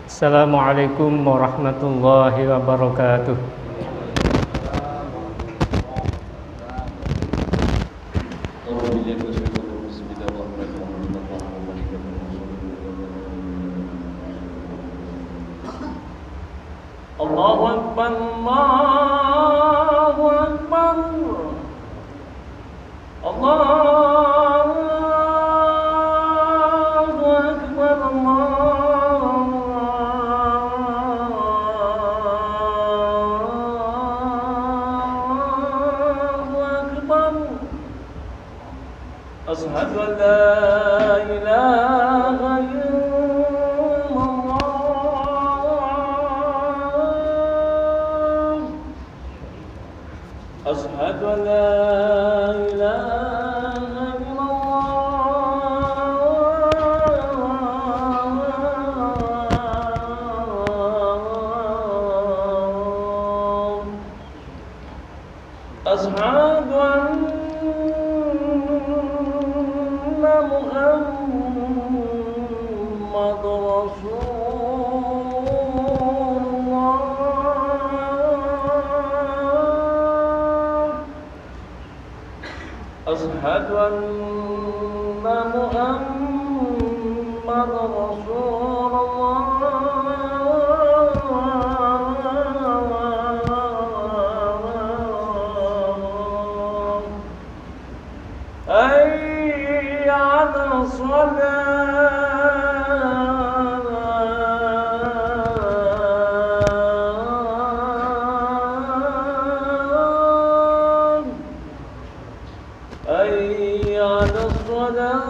Assalamualaikum warahmatullahi wabarakatuh. Allahu Akbar, Allahu Akbar, Allahu Akbar, Allahu Akbar. Asyhadu an la ilaha أشهد أن لا إله إلا الله أشهد أن محمد رسول الله أشهد أن محمد رسول الله حي على الصلاة حي على الصلاة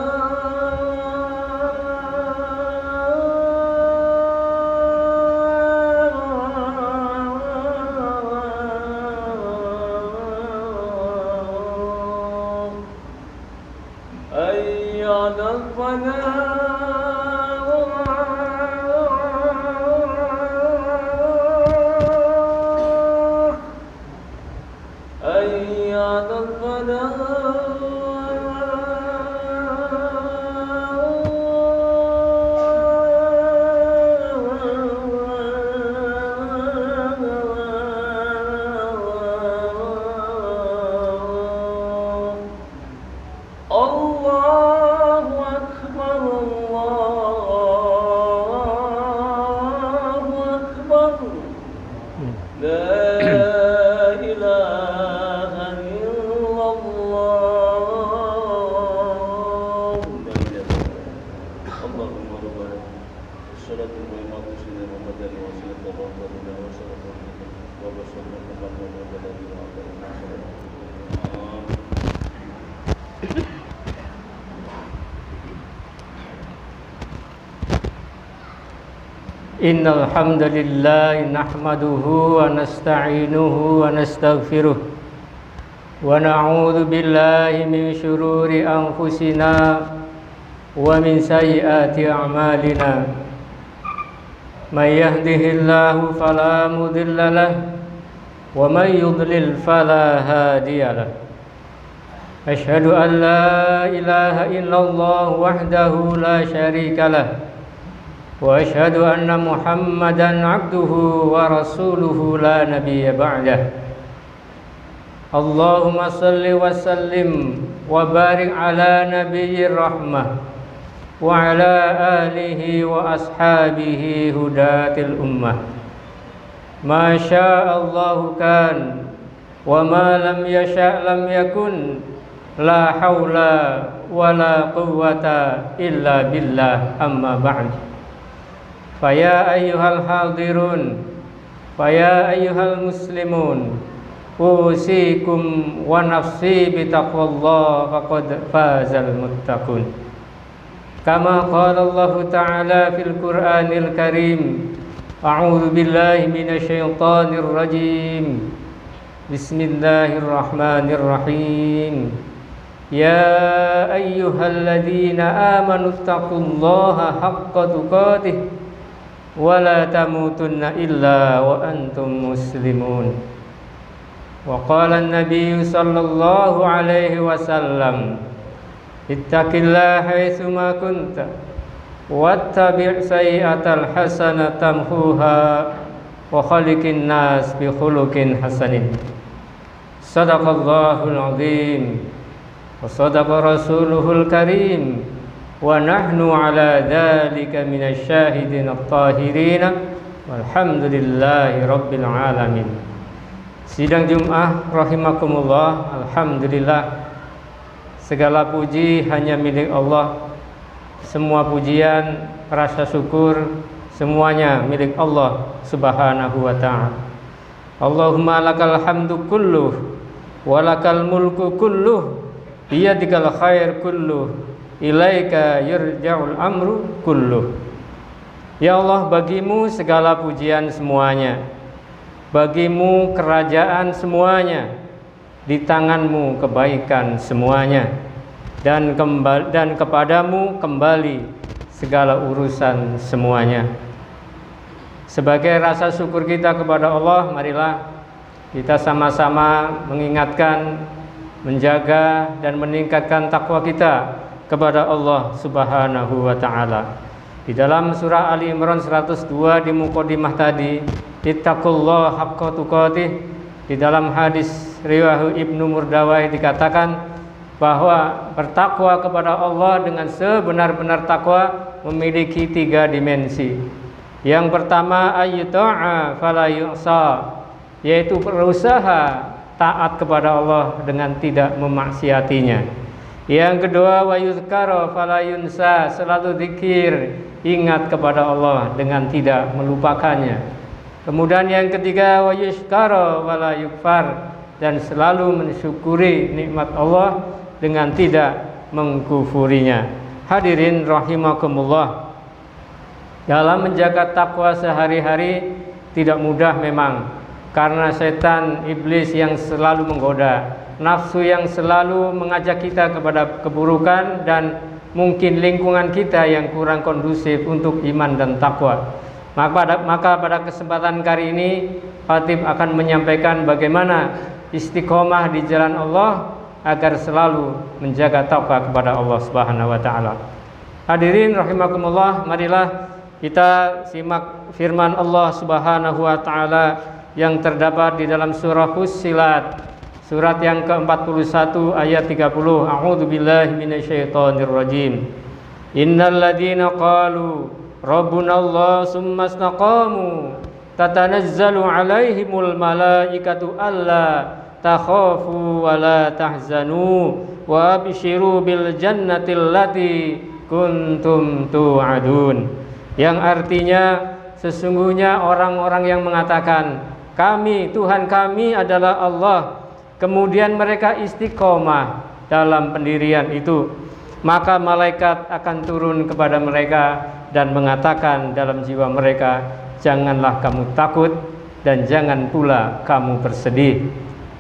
حي على الفلاح حي على الله أكبر، الله أكبر، لا إله إلا الله. اللهم ربنا الصلاة والسلام على سيدنا محمد وسيلة ربنا وشرف وبشرنا محمد وبلغنا Innal hamdalillah nahmaduhu wa nasta'inuhu wa nastaghfiruh wa na'udzu billahi min shururi anfusina wa min sayyiati a'malina. May yahdihillahu fala mudilla lahu wa may yudlil fala hadiya lahu. Asyhadu an la ilaha illallah wahdahu la syarika lahu wa asyhadu anna Muhammadan abduhu wa rasuluhu la nabiyya ba'dah. Allahumma salli wa sallim wa barik ala nabiyyir rahmah wa ala alihi wa ashabihi hudatil ummah. Ma sya'allahu kan wa ma lam yasha' lam yakun. La haula wa la quwwata illa billah, amma ba'd. Faya ayyuhal hadirun, faya ayyuhal muslimun, usikum wa nafsi bitaqwallah faqad fazal muttaqun. Kama qala Allah Ta'ala fil Qur'anil Karim, a'udzu billahi minasyaitonir rajim. Bismillahirrahmanirrahim. Ya ayyuhalladzina amanu taqullaha haqqa tuqatih wa la tamutunna illa wa antum muslimun. Wa qala an-nabiy sallallahu alaihi wasallam, ittaqillaha haitsu ma kunta wattabi' sayyi'atal hasanata tamhuha wa khaliqin nas bi khuluqin hasanin. Sadaqallahul azim wa sadaqa rasuluhul karim wa nahnu ala dzalika minasyahidin at-tahirin walhamdulillahi rabbil alamin. Sidang Jumat rahimakumullah. Alhamdulillah, segala puji hanya milik Allah. Semua pujian, rasa syukur semuanya milik Allah Subhanahu wa ta'ala. Allahumma lakal hamdu kulluh wa lakal mulku kulluh biyadikal khair kulluh ilaika yurja'ul amru kulluh. Ya Allah, bagimu segala pujian semuanya, bagimu kerajaan semuanya, di tanganmu kebaikan semuanya, dan kepadamu kembali segala urusan semuanya. Sebagai rasa syukur kita kepada Allah, marilah kita sama-sama mengingatkan, menjaga dan meningkatkan takwa kita kepada Allah Subhanahu wa ta'ala. Di dalam surah Ali Imran 102 di mukadimah tadi, ittaqullah haqqa tuqatih, di dalam hadis riwayat Ibnu Murdawai dikatakan bahwa bertakwa kepada Allah dengan sebenar-benar takwa memiliki 3 dimensi. Yang pertama, ayyuta'a fala yu'sa, yaitu berusaha taat kepada Allah dengan tidak memaksiatinya. Yang kedua, wa yuzkara fala yunsa, selalu zikir, ingat kepada Allah dengan tidak melupakannya. Kemudian yang ketiga, wa yushkara wala yukfar, dan selalu mensyukuri nikmat Allah dengan tidak mengkufurinya. Hadirin rahimakumullah, dalam menjaga takwa sehari-hari tidak mudah memang, karena setan iblis yang selalu menggoda, nafsu yang selalu mengajak kita kepada keburukan, dan mungkin lingkungan kita yang kurang kondusif untuk iman dan takwa. Maka pada kesempatan kali ini Khatib akan menyampaikan bagaimana istiqomah di jalan Allah agar selalu menjaga takwa kepada Allah Subhanahu wa ta'ala. Hadirin rahimakumullah, marilah kita simak firman Allah Subhanahu wa ta'ala yang terdapat di dalam surah Fussilat, surat yang ke-41 ayat 30. A'udzu billahi minasyaitonir rajim. Innal ladzina qalu rabbunallahu tsumma istaqamu tatanazzalu 'alaihimul malaikatu alla takhafu wa la tahzanu wa abshiru bil jannati allati kuntum tu'adun. Yang artinya, sesungguhnya orang-orang yang mengatakan kami, Tuhan kami adalah Allah, kemudian mereka istiqomah dalam pendirian itu, maka malaikat akan turun kepada mereka dan mengatakan dalam jiwa mereka, janganlah kamu takut dan jangan pula kamu bersedih.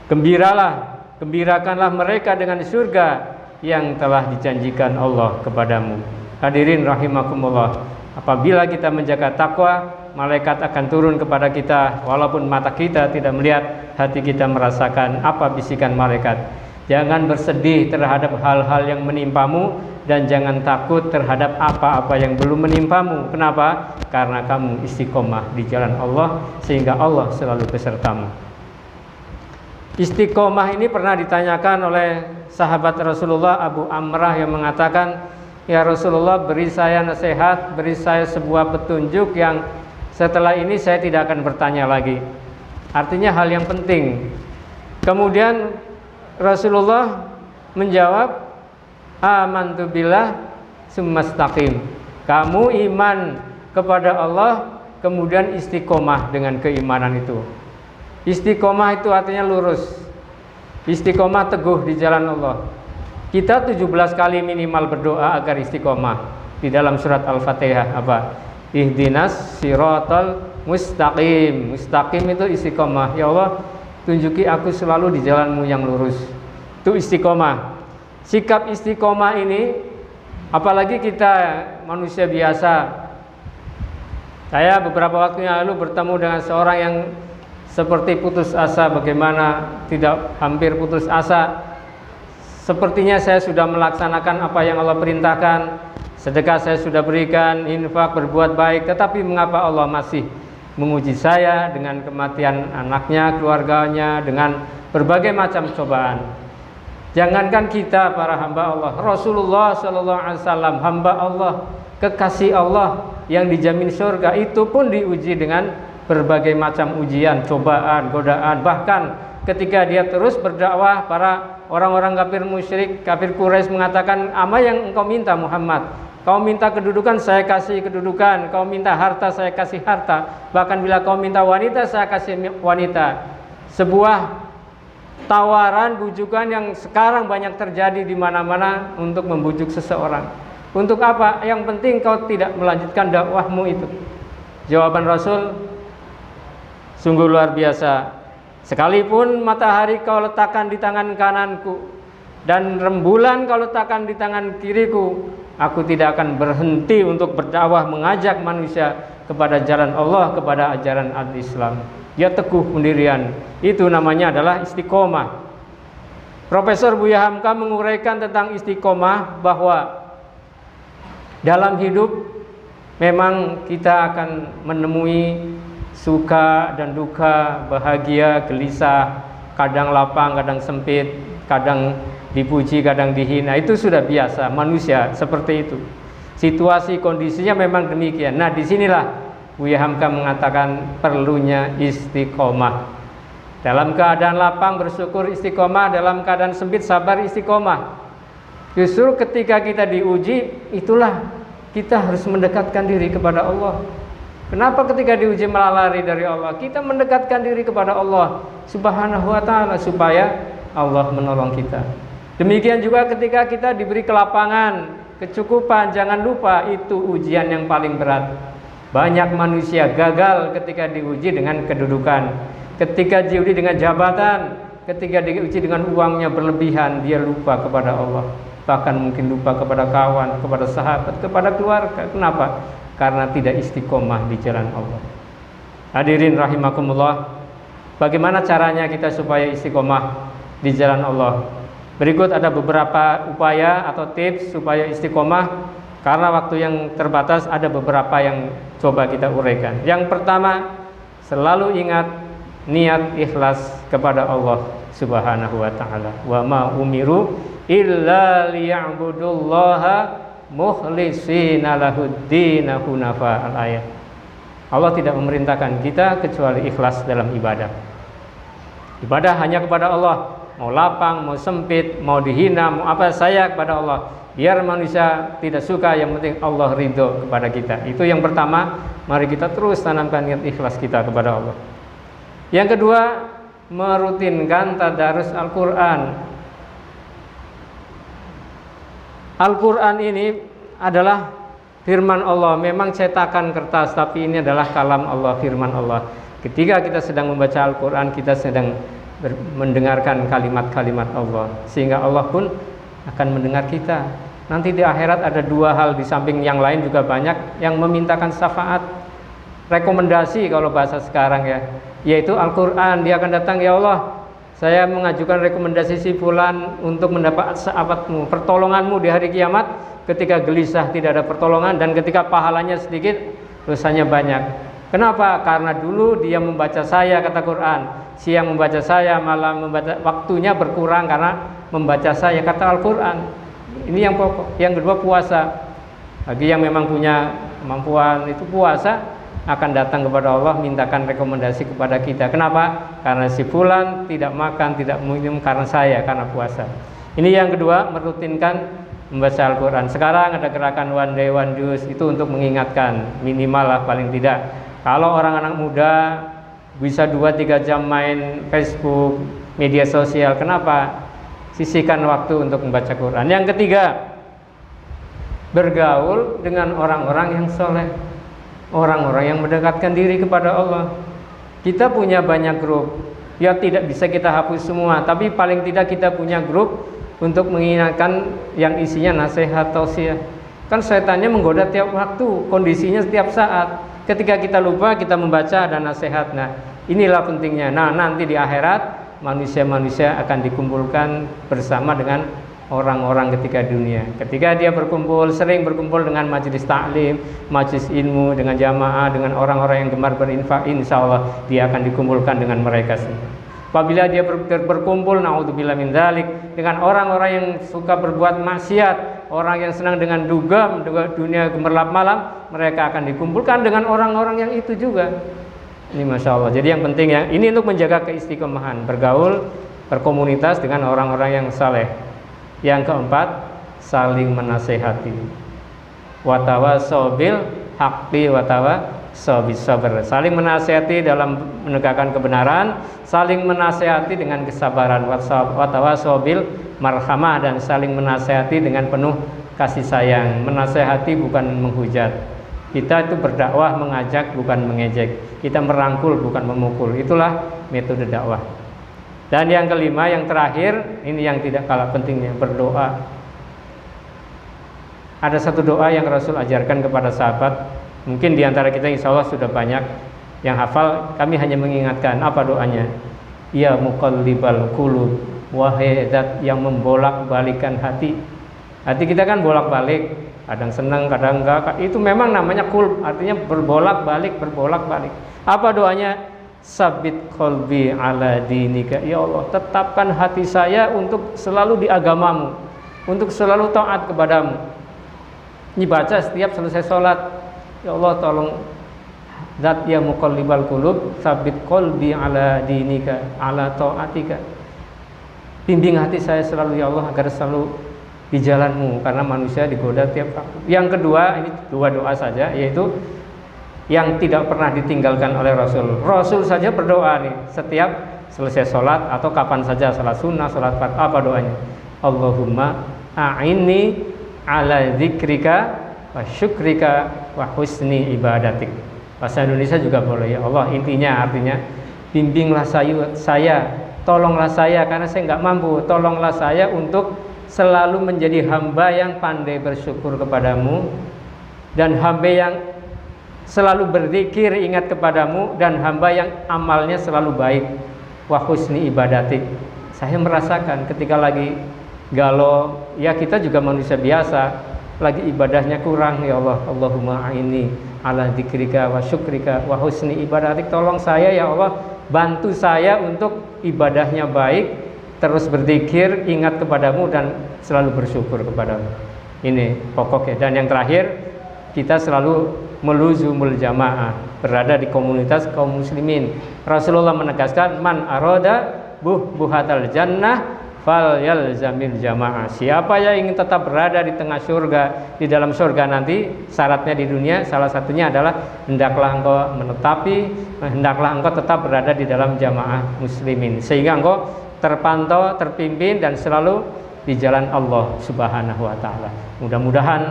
Gembiralah, gembirakanlah mereka dengan surga yang telah dijanjikan Allah kepadamu. Hadirin rahimakumullah, apabila kita menjaga takwa, malaikat akan turun kepada kita walaupun mata kita tidak melihat, hati kita merasakan apa bisikan malaikat. Jangan bersedih terhadap hal-hal yang menimpamu, dan jangan takut terhadap apa-apa yang belum menimpamu. Kenapa? Karena kamu istiqomah di jalan Allah, sehingga Allah selalu besertamu. Istiqomah ini pernah ditanyakan oleh sahabat Rasulullah Abu Amrah yang mengatakan, ya Rasulullah, beri saya nasihat, beri saya sebuah petunjuk yang setelah ini saya tidak akan bertanya lagi. Artinya hal yang penting. Kemudian Rasulullah menjawab, amantu billah tsumastaqim. Kamu iman kepada Allah, kemudian istiqomah dengan keimanan itu. Istiqomah itu artinya lurus. Istiqomah teguh di jalan Allah. Kita 17 kali minimal berdoa agar istiqomah. Di dalam surat Al-Fatihah apa? Ihdinas siratal mustaqim. Mustaqim itu istiqomah. Ya Allah, tunjuki aku selalu di jalanmu yang lurus. Itu istiqomah. Sikap istiqomah ini, apalagi kita manusia biasa. Saya beberapa waktu yang lalu bertemu dengan seorang yang seperti putus asa. Bagaimana tidak hampir putus asa? Sepertinya saya sudah melaksanakan apa yang Allah perintahkan, sedekah saya sudah berikan, infak, berbuat baik, tetapi mengapa Allah masih menguji saya dengan kematian anaknya, keluarganya, dengan berbagai macam cobaan? Jangankan kita para hamba Allah, Rasulullah SAW, hamba Allah, kekasih Allah yang dijamin surga, itu pun diuji dengan berbagai macam ujian, cobaan, godaan. Bahkan ketika dia terus berdakwah, para orang-orang kafir musyrik, kafir Quraisy mengatakan, apa yang engkau minta Muhammad? Kau minta kedudukan, saya kasih kedudukan. Kau minta harta, saya kasih harta. Bahkan bila kau minta wanita, saya kasih wanita. Sebuah tawaran, bujukan yang sekarang banyak terjadi di mana-mana untuk membujuk seseorang. Untuk apa? Yang penting kau tidak melanjutkan dakwahmu itu. Jawaban Rasul sungguh luar biasa. Sekalipun matahari kau letakkan di tangan kananku dan rembulan kau letakkan di tangan kiriku, aku tidak akan berhenti untuk berdakwah, mengajak manusia kepada jalan Allah, kepada ajaran al-Islam. Dia teguh pendirian. Itu namanya adalah istiqomah. Profesor Buya Hamka menguraikan tentang istiqomah bahwa dalam hidup memang kita akan menemui suka dan duka, bahagia, gelisah, kadang lapang, kadang sempit, kadang dipuji, kadang dihina. Itu sudah biasa, manusia seperti itu. Situasi kondisinya memang demikian. Nah, disinilah Buya Hamka mengatakan perlunya istiqomah. Dalam keadaan lapang bersyukur istiqomah, dalam keadaan sempit sabar istiqomah. Justru ketika kita diuji, itulah kita harus mendekatkan diri kepada Allah. Kenapa ketika diuji malah lari dari Allah? Kita mendekatkan diri kepada Allah Subhanahu wa ta'ala supaya Allah menolong kita. Demikian juga ketika kita diberi kelapangan, kecukupan, jangan lupa itu ujian yang paling berat. Banyak manusia gagal ketika diuji dengan kedudukan, ketika diuji dengan jabatan, ketika diuji dengan uangnya berlebihan, dia lupa kepada Allah. Bahkan mungkin lupa kepada kawan, kepada sahabat, kepada keluarga. Kenapa? Karena tidak istiqomah di jalan Allah. Hadirin rahimakumullah, bagaimana caranya kita supaya istiqomah di jalan Allah? Berikut ada beberapa upaya atau tips supaya istiqomah. Karena waktu yang terbatas, ada beberapa yang coba kita uraikan. Yang pertama, selalu ingat niat ikhlas kepada Allah Subhanahu wa ta'ala. Wa ma umiru illa liya'budullaha mukhlishina lahuddin hunafa, al-ayat. Allah tidak memerintahkan kita kecuali ikhlas dalam ibadah. Ibadah hanya kepada Allah. Mau lapang, mau sempit, mau dihina, mau apa, saya kepada Allah. Biar manusia tidak suka, yang penting Allah ridho kepada kita. Itu yang pertama. Mari kita terus tanamkan niat ikhlas kita kepada Allah. Yang kedua, merutinkan tadarus Al-Quran. Al-Quran ini adalah firman Allah. Memang cetakan kertas, tapi ini adalah kalam Allah, firman Allah. Ketika kita sedang membaca Al-Quran, kita sedang mendengarkan kalimat-kalimat Allah, sehingga Allah pun akan mendengar kita. Nanti di akhirat ada dua hal, di samping yang lain juga banyak yang memintakan syafaat, rekomendasi kalau bahasa sekarang ya, yaitu Al-Quran. Dia akan datang, ya Allah, saya mengajukan rekomendasi si fulan untuk mendapat syafaatmu, pertolonganmu di hari kiamat, ketika gelisah tidak ada pertolongan, dan ketika pahalanya sedikit, dosanya banyak. Kenapa? Karena dulu dia membaca saya, kata Quran, siang membaca saya, malam membaca, waktunya berkurang karena membaca saya, kata Al-Quran. Ini yang pokok. Yang kedua, puasa. Bagi yang memang punya kemampuan itu puasa, akan datang kepada Allah mintakan rekomendasi kepada kita. Kenapa? Karena si fulan tidak makan, tidak minum karena saya, karena puasa. Ini yang kedua, merutinkan membaca Al-Quran. Sekarang ada gerakan one day one juice, itu untuk mengingatkan, minimal lah paling tidak. Kalau orang anak muda bisa 2-3 jam main Facebook, media sosial, kenapa? Sisihkan waktu untuk membaca Quran. Yang ketiga, bergaul dengan orang-orang yang soleh, orang-orang yang mendekatkan diri kepada Allah. Kita punya banyak grup, ya tidak bisa kita hapus semua, tapi paling tidak kita punya grup untuk mengingatkan yang isinya nasihat, tausiah. Kan setannya menggoda tiap waktu, kondisinya setiap saat. Ketika kita lupa, kita membaca ada nasihat. Nah, inilah pentingnya. Nah, nanti di akhirat manusia-manusia akan dikumpulkan bersama dengan orang-orang ketika dunia. Ketika dia berkumpul, sering berkumpul dengan majelis taklim, majelis ilmu, dengan jamaah, dengan orang-orang yang gemar berinfak, insya Allah dia akan dikumpulkan dengan mereka semua. Apabila dia berkumpul, naudzubillah min dzalik, dengan orang-orang yang suka berbuat maksiat, orang yang senang dengan dugem, dunia gemerlap malam, mereka akan dikumpulkan dengan orang-orang yang itu juga. Ini masya Allah. Jadi yang penting ya, ini untuk menjaga keistiqomahan, bergaul, berkomunitas dengan orang-orang yang saleh. Yang keempat, saling menasehati. Watawasau bil haqqi watawasau bis sabr. Saling menasehati dalam menegakkan kebenaran, saling menasehati dengan kesabaran. Watawasau bil marhamah, dan saling menasehati dengan penuh kasih sayang. Menasehati bukan menghujat. Kita itu berdakwah mengajak bukan mengejek. Kita merangkul bukan memukul. Itulah metode dakwah. Dan yang kelima, yang terakhir, ini yang tidak kalah pentingnya, berdoa. Ada satu doa yang Rasul ajarkan kepada sahabat. Mungkin diantara kita insya Allah sudah banyak yang hafal. Kami hanya mengingatkan, apa doanya? Ya muqallibal qulub, wahai zat yang membolak-balikan hati. Hati kita kan bolak-balik, kadang senang, kadang enggak. Itu memang namanya qulb, artinya berbolak-balik. Apa doanya? Sabit qalbi ala dinika. Ya Allah, tetapkan hati saya untuk selalu di agamamu, untuk selalu taat kepadamu. Ini baca setiap selesai sholat. Ya Allah, tolong zat ya muqallibal qulub, sabit qalbi ala dinika, ala taatika. Bimbing hati saya selalu ya Allah agar selalu di jalanmu, karena manusia digoda tiap waktu. Yang kedua, ini dua doa saja, yaitu yang tidak pernah ditinggalkan oleh Rasul. Rasul saja berdoa nih setiap selesai sholat atau kapan saja, sholat sunnah, sholat fardu. Apa doanya? Allahumma a'inni ala dzikrika wa syukrika wa husni ibadatik. Bahasa Indonesia juga boleh. Ya Allah, intinya artinya bimbinglah saya, tolonglah saya karena saya nggak mampu. Tolonglah saya untuk selalu menjadi hamba yang pandai bersyukur kepadamu, dan hamba yang selalu berzikir ingat kepadamu, dan hamba yang amalnya selalu baik. Wa husni ibadatik. Saya merasakan ketika lagi galau, ya kita juga manusia biasa, lagi ibadahnya kurang, ya Allah, Allahumma a'inni ala dzikrika wa syukrika wa husni ibadatik. Tolong saya ya Allah, bantu saya untuk ibadahnya baik, terus berzikir ingat kepadamu, dan selalu bersyukur kepadamu. Ini pokoknya. Dan yang terakhir, kita selalu meluzumul jamaah, berada di komunitas kaum muslimin. Rasulullah menegaskan, man aroda buhatal jannah fal yalzamil jamaah. Siapa yang ingin tetap berada di tengah surga, di dalam surga nanti, syaratnya di dunia salah satunya adalah hendaklah engkau tetap berada di dalam jamaah muslimin, sehingga engkau terpantau, terpimpin, dan selalu di jalan Allah Subhanahu wa ta'ala. Mudah-mudahan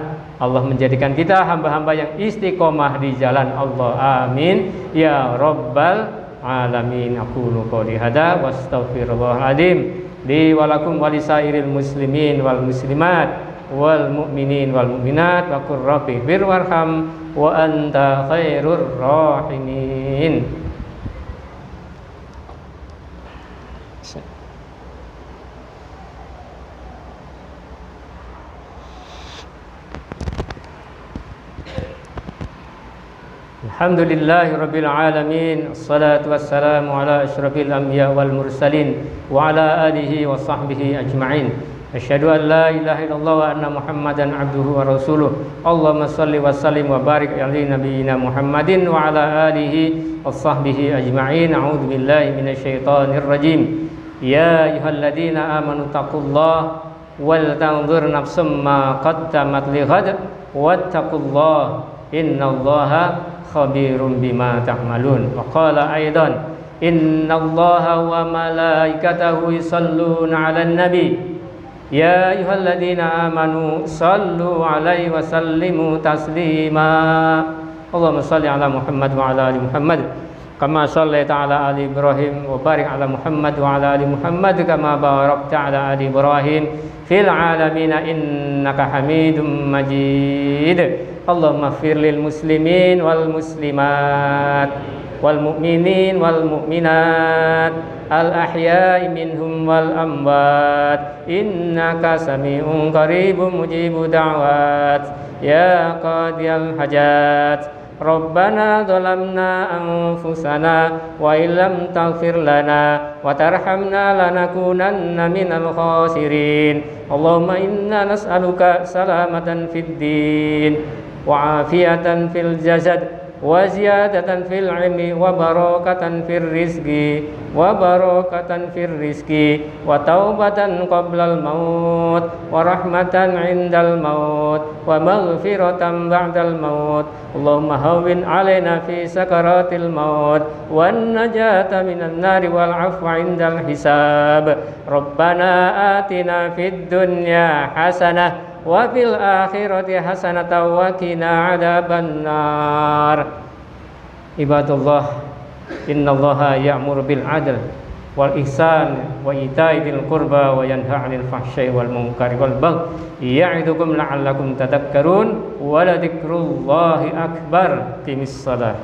Allah menjadikan kita hamba-hamba yang istiqomah di jalan Allah. Amin ya rabbal alamin. Aqulu qouli hadza wa astaghfirullahaladzim li wa lakum wa lisairil muslimin wal muslimat wal mu'minin wal mu'minat wa qur rabbi birwarham wa anta khairur rahimin. Alhamdulillahi rabbil alamin. Assalatu wassalamu ala asyrafil anbiya wal mursalin wa ala alihi wa sahbihi ajma'in. Asyhadu an la ilaha illallah wa anna Muhammadan abduhu wa rasuluh. Allahumma shalli wa sallim wa barik ala nabiyyina Muhammadin wa ala alihi wa sahbihi ajma'in. A'udzu billahi minasyaitonir rajim. Ya ayyuhalladzina amanu taqullaha wal tanzur nafsum ma qaddamat lighad wattaqullaha innallaha khabirum bima ta'malun. Wa qala aidan innallaha wa malaikatahu yusalluna 'alan nabi ya ayyuhalladzina amanu sallu 'alaihi wa sallimu taslima. Allahumma shalli 'ala Muhammad wa 'ala ali Muhammad kama shallaita 'ala ali Ibrahim wa barik 'ala Muhammad wa 'ala ali Muhammad kama barakta 'ala ali Ibrahim fil 'alamin innaka Hamidum Majid. Allahumma ighfir lil muslimin wal muslimat wal mu'minin wal mu'minat al ahya'i minhum wal amwat innaka sami'un qaribun mujibu da'wat ya qadiyal hajat Rabbana zalamna anfusana wa illam taghfir lana wa tarhamna lanakunanna minal khasirin Allahumma inna nas'aluka salamatan fid din wa afiyatan fil jasad wa ziyadatan fil ilmi wa barakatan fir rizqi wa barakatan fir rizqi wa taubatan qablal maut wa rahmatan indal maut wa maghfiratan ba'dal maut Allahumma hawwin alaina fi sakaratil maut wan najata minan nari wal afwa indal hisab Rabbana atina fid dunya hasanah wa fil akhirati hasanatan wa qina adzaban nar. Ibadallah, innallaha ya'muru bil 'adl wal ihsan wa ita'i dzil qurba wa yanha 'anil fahsya'i wal munkari wal baghi ya'idukum la'allakum tadhakkarun wa la dzikrullahi akbar. Qimis shalah.